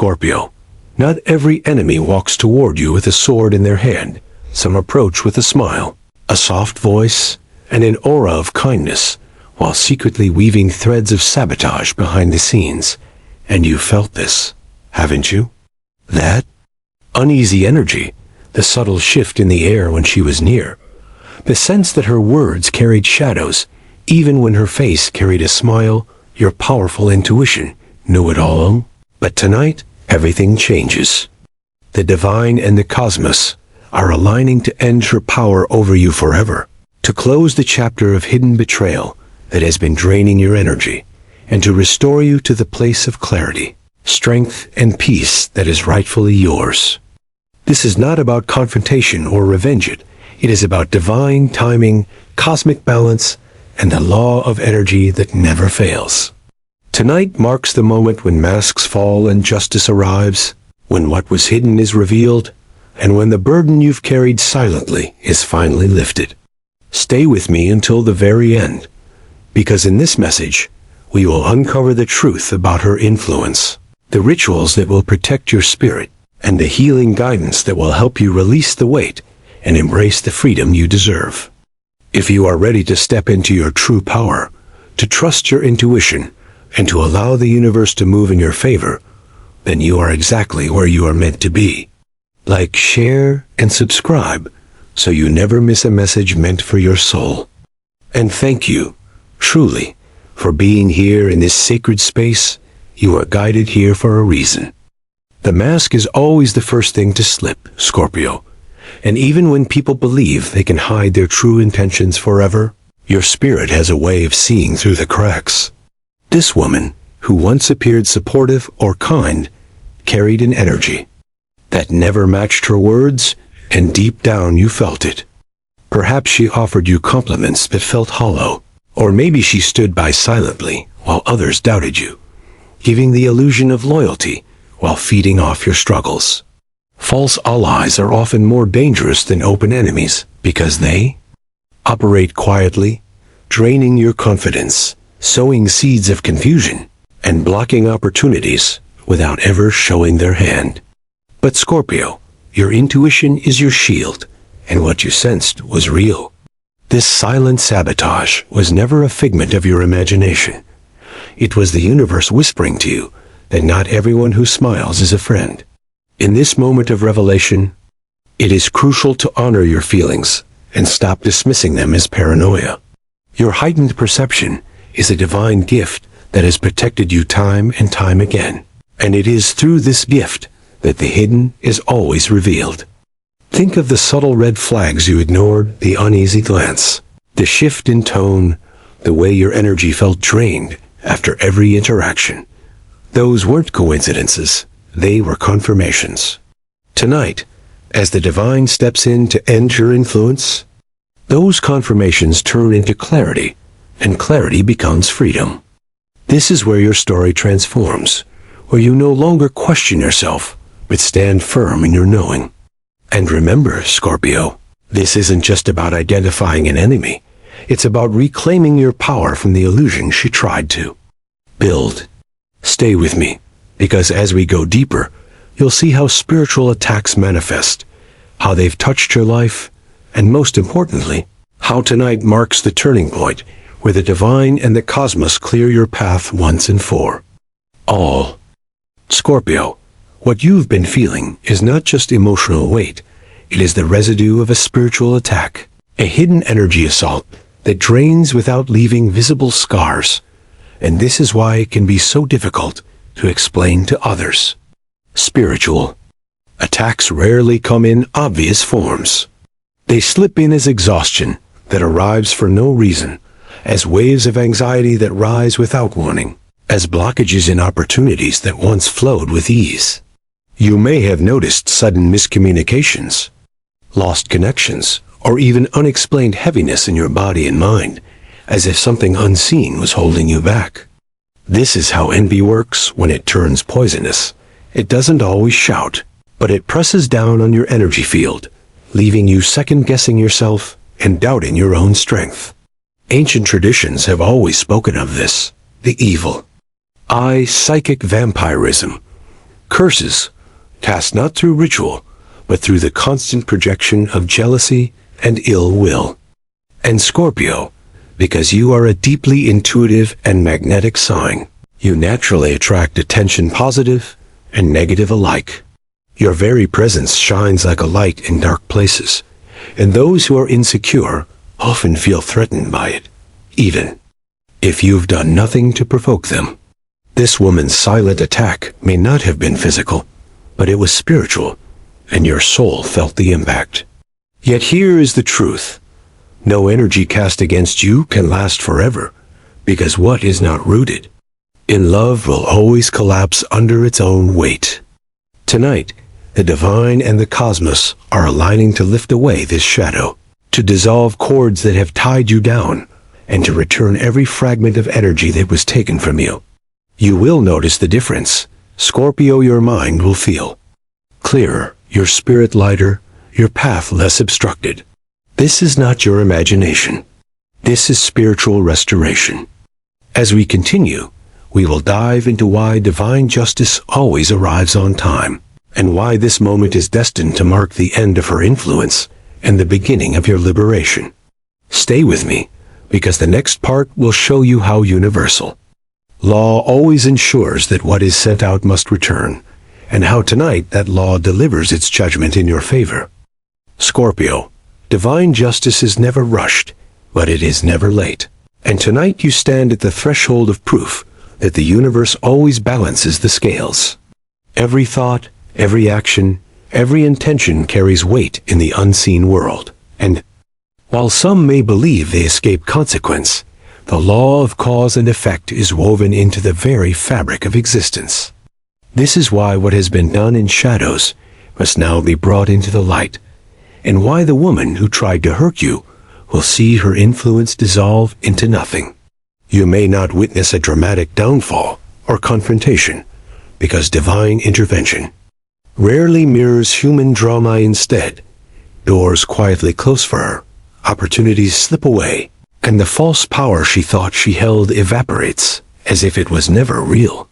Scorpio. Not every enemy walks toward you with a sword in their hand. Some approach with a smile, a soft voice, and an aura of kindness, while secretly weaving threads of sabotage behind the scenes. And you felt this, haven't you? That uneasy energy, the subtle shift in the air when she was near, the sense that her words carried shadows, even when her face carried a smile. Your powerful intuition knew it all. But tonight, everything changes. The divine and the cosmos are aligning to end her power over you forever, to close the chapter of hidden betrayal that has been draining your energy, and to restore you to the place of clarity, strength, and peace that is rightfully yours. This is not about confrontation or revenge. It is about divine timing, cosmic balance, and the law of energy that never fails. Tonight marks the moment when masks fall and justice arrives, when what was hidden is revealed, and when the burden you've carried silently is finally lifted. Stay with me until the very end, because in this message, we will uncover the truth about her influence, the rituals that will protect your spirit, and the healing guidance that will help you release the weight and embrace the freedom you deserve. If you are ready to step into your true power, to trust your intuition, and to allow the universe to move in your favor, then you are exactly where you are meant to be. Like, share, and subscribe, so you never miss a message meant for your soul. And thank you, truly, for being here in this sacred space. You are guided here for a reason. The mask is always the first thing to slip, Scorpio. And even when people believe they can hide their true intentions forever, your spirit has a way of seeing through the cracks. This woman, who once appeared supportive or kind, carried an energy that never matched her words, and deep down you felt it. Perhaps she offered you compliments that felt hollow, or maybe she stood by silently while others doubted you, giving the illusion of loyalty while feeding off your struggles. False allies are often more dangerous than open enemies because they operate quietly, draining your confidence, sowing seeds of confusion, and blocking opportunities without ever showing their hand. But Scorpio, your intuition is your shield, and what you sensed was real. This silent sabotage was never a figment of your imagination. It was the universe whispering to you that not everyone who smiles is a friend. In this moment of revelation, it is crucial to honor your feelings and stop dismissing them as paranoia. Your heightened perception is a divine gift that has protected you time and time again, and it is through this gift that the hidden is always revealed. Think of the subtle red flags you ignored, the uneasy glance, the shift in tone, the way your energy felt drained after every interaction. Those weren't coincidences, they were confirmations. Tonight, as the divine steps in to end your influence, those confirmations turn into clarity, and clarity becomes freedom. This is where your story transforms, where you no longer question yourself, but stand firm in your knowing. And remember, Scorpio, this isn't just about identifying an enemy. It's about reclaiming your power from the illusion she tried to build. Stay with me, because as we go deeper, you'll see how spiritual attacks manifest, how they've touched your life, and most importantly, how tonight marks the turning point where the divine and the cosmos clear your path once and for all. Scorpio, what you've been feeling is not just emotional weight, it is the residue of a spiritual attack, a hidden energy assault that drains without leaving visible scars. And this is why it can be so difficult to explain to others. Spiritual attacks rarely come in obvious forms. They slip in as exhaustion that arrives for no reason, as waves of anxiety that rise without warning, as blockages in opportunities that once flowed with ease. You may have noticed sudden miscommunications, lost connections, or even unexplained heaviness in your body and mind, as if something unseen was holding you back. This is how envy works when it turns poisonous. It doesn't always shout, but it presses down on your energy field, leaving you second-guessing yourself and doubting your own strength. Ancient traditions have always spoken of this, the evil eye psychic vampirism, Curses, cast not through ritual, but through the constant projection of jealousy and ill will. And Scorpio, because you are a deeply intuitive and magnetic sign, you naturally attract attention, positive and negative alike. Your very presence shines like a light in dark places, and those who are insecure often feel threatened by it, even if you've done nothing to provoke them. This woman's silent attack may not have been physical, but it was spiritual, and your soul felt the impact. Yet here is the truth. No energy cast against you can last forever, because what is not rooted in love will always collapse under its own weight. Tonight, the divine and the cosmos are aligning to lift away this shadow, to dissolve cords that have tied you down, and to return every fragment of energy that was taken from you. You will notice the difference. Scorpio, your mind will feel clearer, your spirit lighter, your path less obstructed. This is not your imagination. This is spiritual restoration. As we continue, we will dive into why divine justice always arrives on time, and why this moment is destined to mark the end of her influence and the beginning of your liberation. Stay with me, because the next part will show you how universal law always ensures that what is sent out must return, and how tonight that law delivers its judgment in your favor. Scorpio, divine justice is never rushed, but it is never late. And tonight you stand at the threshold of proof that the universe always balances the scales. Every thought, every action, every intention carries weight in the unseen world. And while some may believe they escape consequence, the law of cause and effect is woven into the very fabric of existence. This is why what has been done in shadows must now be brought into the light, and why the woman who tried to hurt you will see her influence dissolve into nothing. You may not witness a dramatic downfall or confrontation, because divine intervention rarely mirrors human drama. Instead, doors quietly close for her, opportunities slip away, and the false power she thought she held evaporates as if it was never real.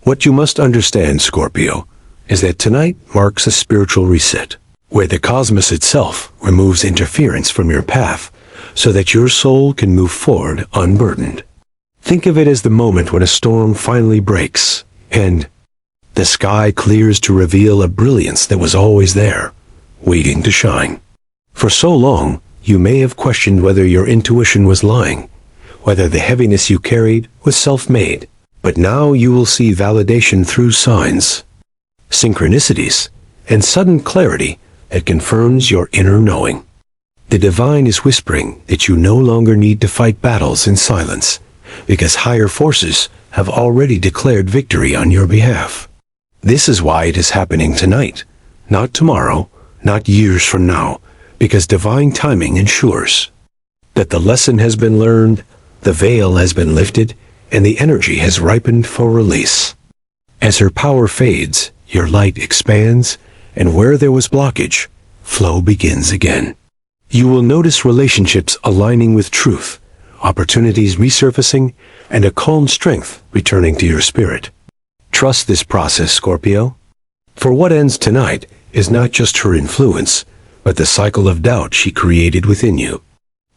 What you must understand, Scorpio, is that tonight marks a spiritual reset, where the cosmos itself removes interference from your path so that your soul can move forward unburdened. Think of it as the moment when a storm finally breaks, and the sky clears to reveal a brilliance that was always there, waiting to shine. For so long, you may have questioned whether your intuition was lying, whether the heaviness you carried was self-made. But now you will see validation through signs, synchronicities, and sudden clarity that confirms your inner knowing. The divine is whispering that you no longer need to fight battles in silence, because higher forces have already declared victory on your behalf. This is why it is happening tonight, not tomorrow, not years from now, because divine timing ensures that the lesson has been learned, the veil has been lifted, and the energy has ripened for release. As her power fades, your light expands, and where there was blockage, flow begins again. You will notice relationships aligning with truth, opportunities resurfacing, and a calm strength returning to your spirit. Trust this process, Scorpio. For what ends tonight is not just her influence, but the cycle of doubt she created within you.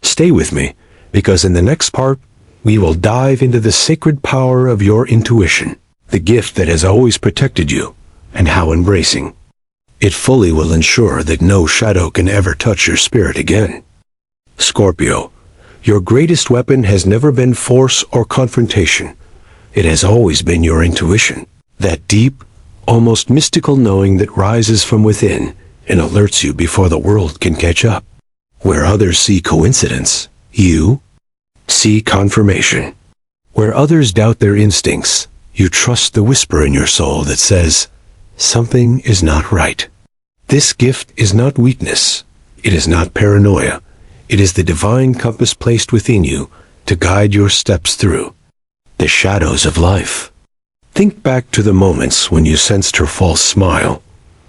Stay with me, because in the next part, we will dive into the sacred power of your intuition, the gift that has always protected you, and how embracing it fully will ensure that no shadow can ever touch your spirit again. Scorpio, your greatest weapon has never been force or confrontation. It has always been your intuition, that deep, almost mystical knowing that rises from within and alerts you before the world can catch up. Where others see coincidence, you see confirmation. Where others doubt their instincts, you trust the whisper in your soul that says, something is not right. This gift is not weakness. It is not paranoia. It is the divine compass placed within you to guide your steps through the shadows of life. Think back to the moments when you sensed her false smile,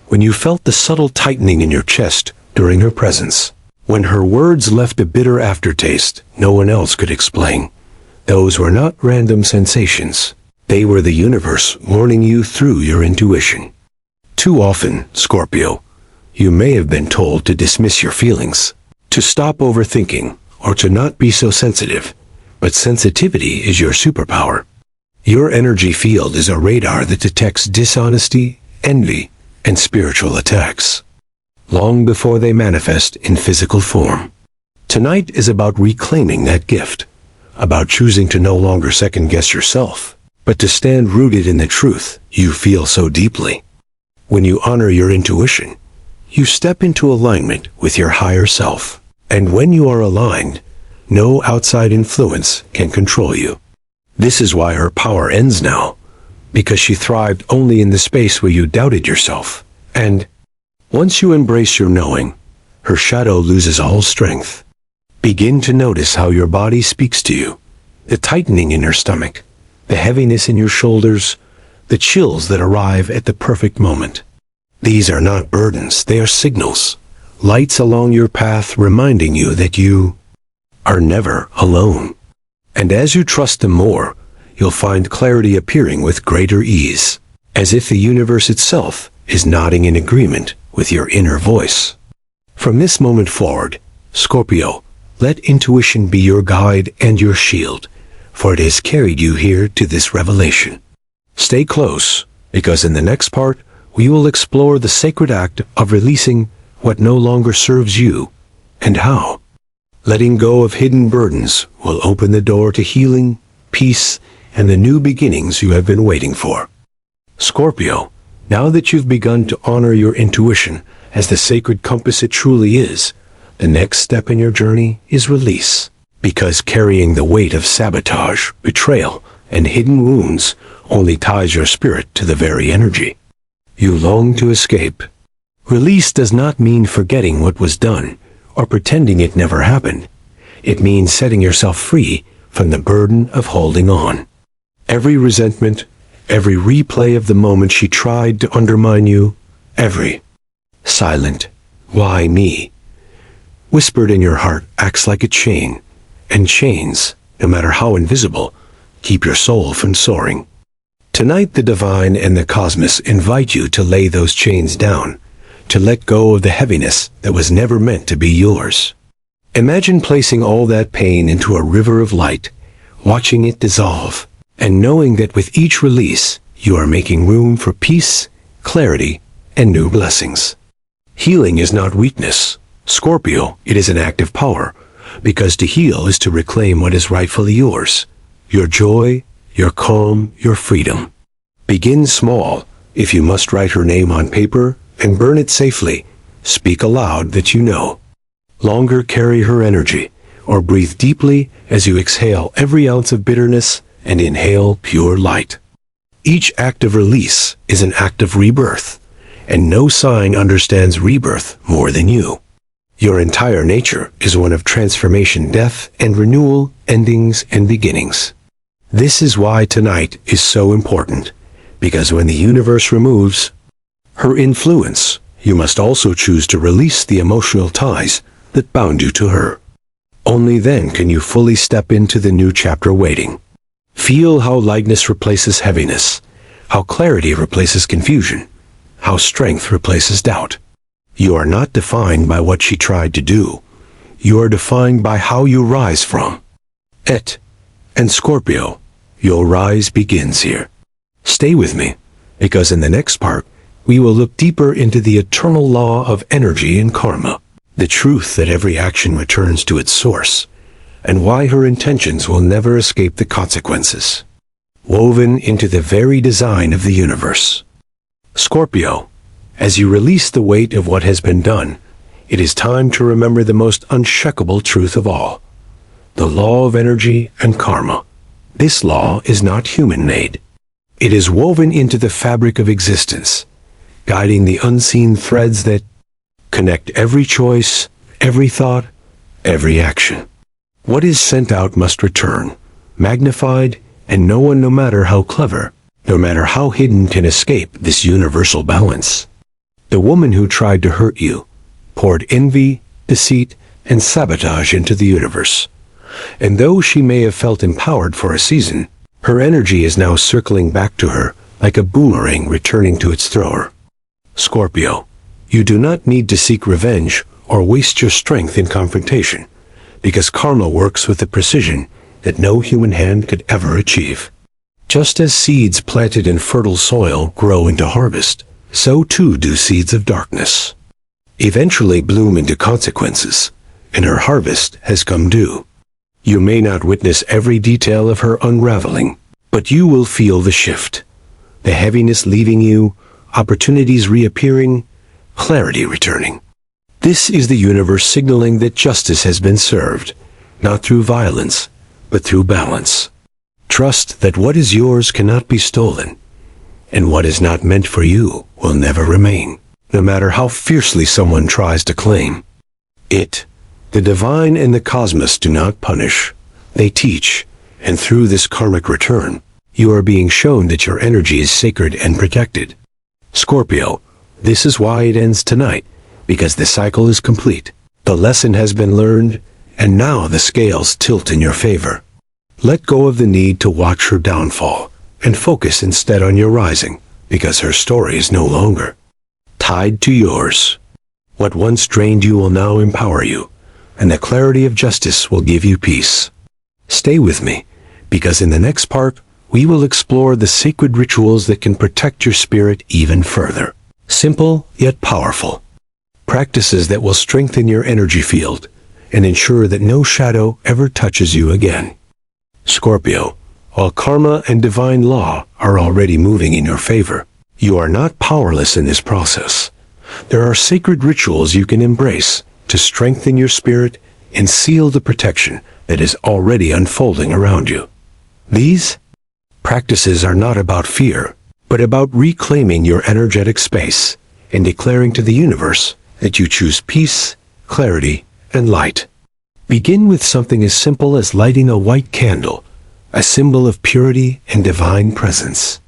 when you felt the subtle tightening in your chest during her presence, when her words left a bitter aftertaste no one else could explain. Those were not random sensations. They were the universe warning you through your intuition. Too often, Scorpio, you may have been told to dismiss your feelings, to stop overthinking, or to not be so sensitive. But sensitivity is your superpower. Your energy field is a radar that detects dishonesty, envy, and spiritual attacks, long before they manifest in physical form. Tonight is about reclaiming that gift, about choosing to no longer second-guess yourself, but to stand rooted in the truth you feel so deeply. When you honor your intuition, you step into alignment with your higher self. And when you are aligned, no outside influence can control you. This is why her power ends now, because she thrived only in the space where you doubted yourself. And once you embrace your knowing, her shadow loses all strength. Begin to notice how your body speaks to you, the tightening in your stomach, the heaviness in your shoulders, the chills that arrive at the perfect moment. These are not burdens, they are signals, lights along your path reminding you that you are never alone. And as you trust them more, you'll find clarity appearing with greater ease, as if the universe itself is nodding in agreement with your inner voice. From this moment forward, Scorpio, let intuition be your guide and your shield, for it has carried you here to this revelation. Stay close, because in the next part, we will explore the sacred act of releasing what no longer serves you, and how. Letting go of hidden burdens will open the door to healing, peace, and the new beginnings you have been waiting for. Scorpio, now that you've begun to honor your intuition as the sacred compass it truly is, the next step in your journey is release, because carrying the weight of sabotage, betrayal, and hidden wounds only ties your spirit to the very energy you long to escape. Release does not mean forgetting what was done or pretending it never happened. It means setting yourself free from the burden of holding on. Every resentment, every replay of the moment she tried to undermine you, every silent, "Why me?" whispered in your heart acts like a chain, and chains, no matter how invisible, keep your soul from soaring. Tonight the divine and the cosmos invite you to lay those chains down, to let go of the heaviness that was never meant to be yours. Imagine placing all that pain into a river of light, watching it dissolve, and knowing that with each release, you are making room for peace, clarity, and new blessings. Healing is not weakness. Scorpio, it is an act of power, because to heal is to reclaim what is rightfully yours. Your joy, your calm, your freedom. Begin small. If you must write her name on paper and burn it safely, speak aloud that you know. Longer carry her energy, or breathe deeply as you exhale every ounce of bitterness and inhale pure light. Each act of release is an act of rebirth, and no sign understands rebirth more than you. Your entire nature is one of transformation, death, and renewal, endings and beginnings. This is why tonight is so important, because when the universe removes her influence, you must also choose to release the emotional ties that bound you to her. Only then can you fully step into the new chapter waiting. Feel how lightness replaces heaviness, how clarity replaces confusion, how strength replaces doubt. You are not defined by what she tried to do. You are defined by how you rise from it. And Scorpio, your rise begins here. Stay with me, because in the next part, we will look deeper into the eternal law of energy and karma, the truth that every action returns to its source, and why her intentions will never escape the consequences, woven into the very design of the universe. Scorpio, as you release the weight of what has been done, it is time to remember the most unshakable truth of all, the law of energy and karma. This law is not human-made. It is woven into the fabric of existence, guiding the unseen threads that connect every choice, every thought, every action. What is sent out must return, magnified, and no one, no matter how clever, no matter how hidden, can escape this universal balance. The woman who tried to hurt you poured envy, deceit, and sabotage into the universe. And though she may have felt empowered for a season, Her energy is now circling back to her, like a boomerang returning to its thrower. Scorpio, you do not need to seek revenge or waste your strength in confrontation, because karma works with a precision that no human hand could ever achieve. Just as seeds planted in fertile soil grow into harvest, so too do seeds of darkness eventually bloom into consequences, and her harvest has come due. You may not witness every detail of her unraveling, but you will feel the shift. The heaviness leaving you, opportunities reappearing, clarity returning. This is the universe signaling that justice has been served, not through violence, but through balance. Trust that what is yours cannot be stolen, and what is not meant for you will never remain, no matter how fiercely someone tries to claim it. The divine and the cosmos do not punish, they teach, and through this karmic return, you are being shown that your energy is sacred and protected. Scorpio, this is why it ends tonight, because the cycle is complete. The lesson has been learned, and now the scales tilt in your favor. Let go of the need to watch her downfall, and focus instead on your rising, because her story is no longer tied to yours. What once drained you will now empower you, and the clarity of justice will give you peace. Stay with me, because in the next part, we will explore the sacred rituals that can protect your spirit even further. Simple, yet powerful. Practices that will strengthen your energy field and ensure that no shadow ever touches you again. Scorpio, while karma and divine law are already moving in your favor, you are not powerless in this process. There are sacred rituals you can embrace to strengthen your spirit and seal the protection that is already unfolding around you. These practices are not about fear, but about reclaiming your energetic space and declaring to the universe that you choose peace, clarity, and light. Begin with something as simple as lighting a white candle, a symbol of purity and divine presence.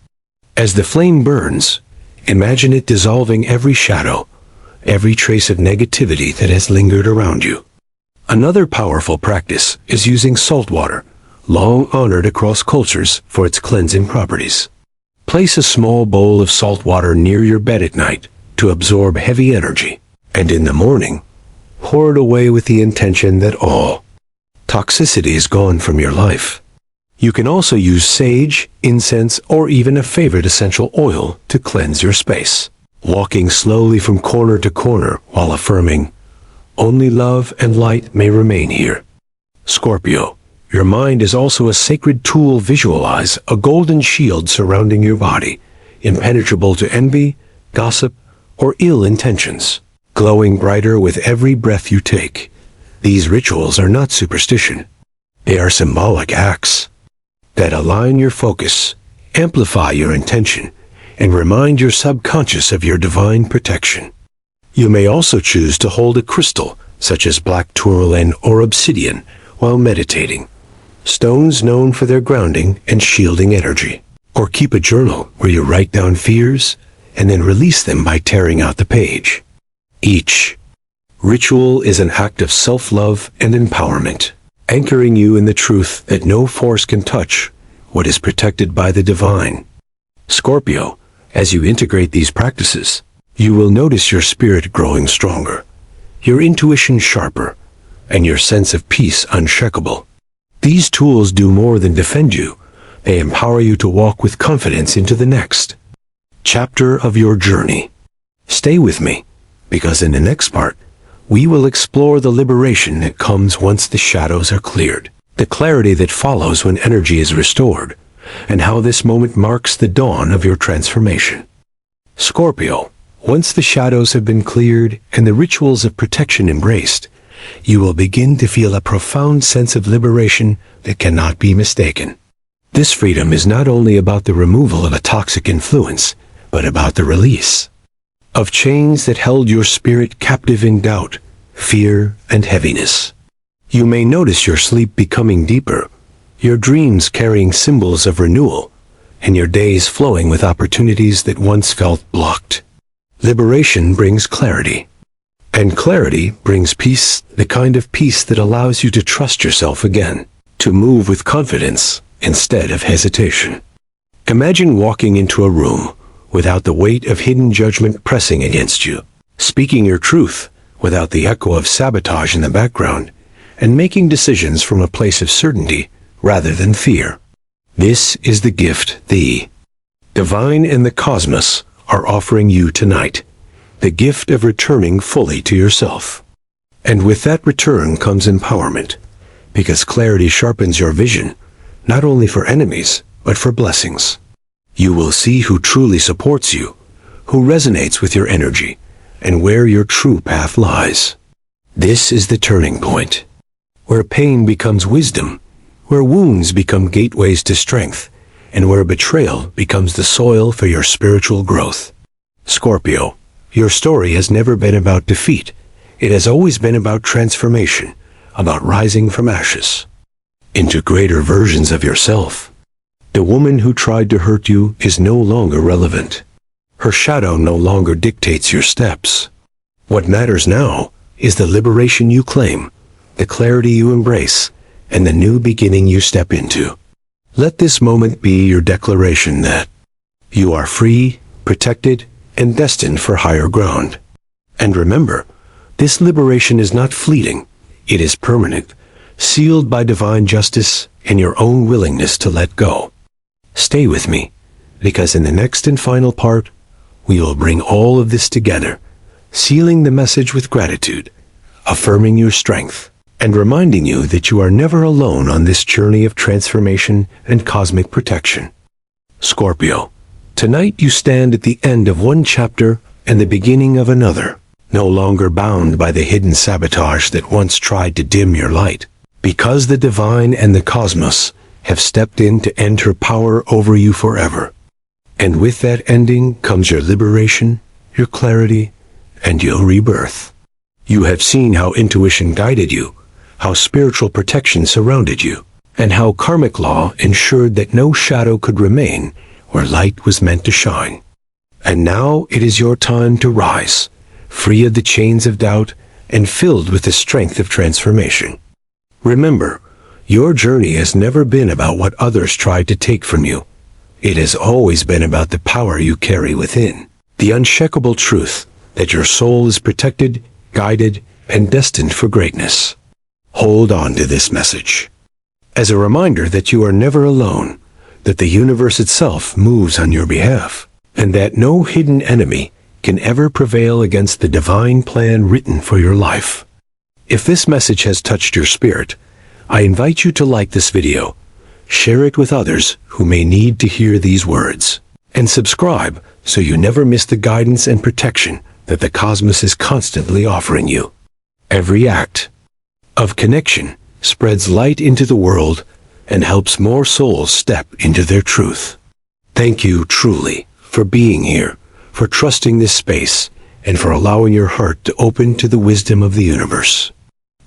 As the flame burns, imagine it dissolving every shadow, every trace of negativity that has lingered around you. Another powerful practice is using salt water, long honored across cultures for its cleansing properties. Place a small bowl of salt water near your bed at night to absorb heavy energy, and in the morning, pour it away with the intention that all toxicity is gone from your life. You can also use sage, incense, or even a favorite essential oil to cleanse your space. Walking slowly from corner to corner while affirming, "Only love and light may remain here." Scorpio, your mind is also a sacred tool. Visualize a golden shield surrounding your body, impenetrable to envy, gossip, or ill intentions, glowing brighter with every breath you take. These rituals are not superstition. They are symbolic acts that align your focus, amplify your intention, and remind your subconscious of your divine protection. You may also choose to hold a crystal, such as black tourmaline or obsidian, while meditating, stones known for their grounding and shielding energy. Or keep a journal where you write down fears and then release them by tearing out the page. Each ritual is an act of self-love and empowerment, anchoring you in the truth that no force can touch what is protected by the divine. Scorpio, as you integrate these practices, you will notice your spirit growing stronger, your intuition sharper, and your sense of peace unshakable. These tools do more than defend you. They empower you to walk with confidence into the next chapter of your journey. Stay with me, because in the next part, we will explore the liberation that comes once the shadows are cleared, the clarity that follows when energy is restored, and how this moment marks the dawn of your transformation. Scorpio, once the shadows have been cleared and the rituals of protection embraced, you will begin to feel a profound sense of liberation that cannot be mistaken. This freedom is not only about the removal of a toxic influence, but about the release of chains that held your spirit captive in doubt, fear, and heaviness. You may notice your sleep becoming deeper, your dreams carrying symbols of renewal, and your days flowing with opportunities that once felt blocked. Liberation brings clarity, and clarity brings peace, the kind of peace that allows you to trust yourself again, to move with confidence, instead of hesitation. Imagine walking into a room without the weight of hidden judgment pressing against you, speaking your truth without the echo of sabotage in the background, and making decisions from a place of certainty rather than fear. This is the gift the divine and the cosmos are offering you tonight, the gift of returning fully to yourself. And with that return comes empowerment, because clarity sharpens your vision, not only for enemies, but for blessings. You will see who truly supports you, who resonates with your energy, and where your true path lies. This is the turning point, where pain becomes wisdom, where wounds become gateways to strength, and where betrayal becomes the soil for your spiritual growth. Scorpio, your story has never been about defeat. It has always been about transformation, about rising from ashes into greater versions of yourself. The woman who tried to hurt you is no longer relevant. Her shadow no longer dictates your steps. What matters now is the liberation you claim, the clarity you embrace, and the new beginning you step into. Let this moment be your declaration that you are free, protected, and destined for higher ground. And remember, this liberation is not fleeting. It is permanent, sealed by divine justice and your own willingness to let go. Stay with me, because in the next and final part, we will bring all of this together, sealing the message with gratitude, affirming your strength, and reminding you that you are never alone on this journey of transformation and cosmic protection. Scorpio, tonight you stand at the end of one chapter and the beginning of another, no longer bound by the hidden sabotage that once tried to dim your light, because the divine and the cosmos have stepped in to end her power over you forever. And with that ending comes your liberation, your clarity, and your rebirth. You have seen how intuition guided you, how spiritual protection surrounded you, and how karmic law ensured that no shadow could remain where light was meant to shine. And now it is your time to rise, free of the chains of doubt and filled with the strength of transformation. Remember, your journey has never been about what others tried to take from you. It has always been about the power you carry within, the unshakable truth that your soul is protected, guided, and destined for greatness. Hold on to this message as a reminder that you are never alone, that the universe itself moves on your behalf, and that no hidden enemy can ever prevail against the divine plan written for your life. If this message has touched your spirit, I invite you to like this video, share it with others who may need to hear these words, and subscribe so you never miss the guidance and protection that the cosmos is constantly offering you. Every act of connection spreads light into the world and helps more souls step into their truth. Thank you truly for being here, for trusting this space, and for allowing your heart to open to the wisdom of the universe.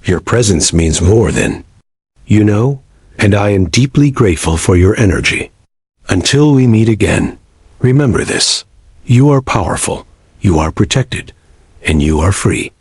Your presence means more than you know, and I am deeply grateful for your energy. Until we meet again, remember this: you are powerful, you are protected, and you are free.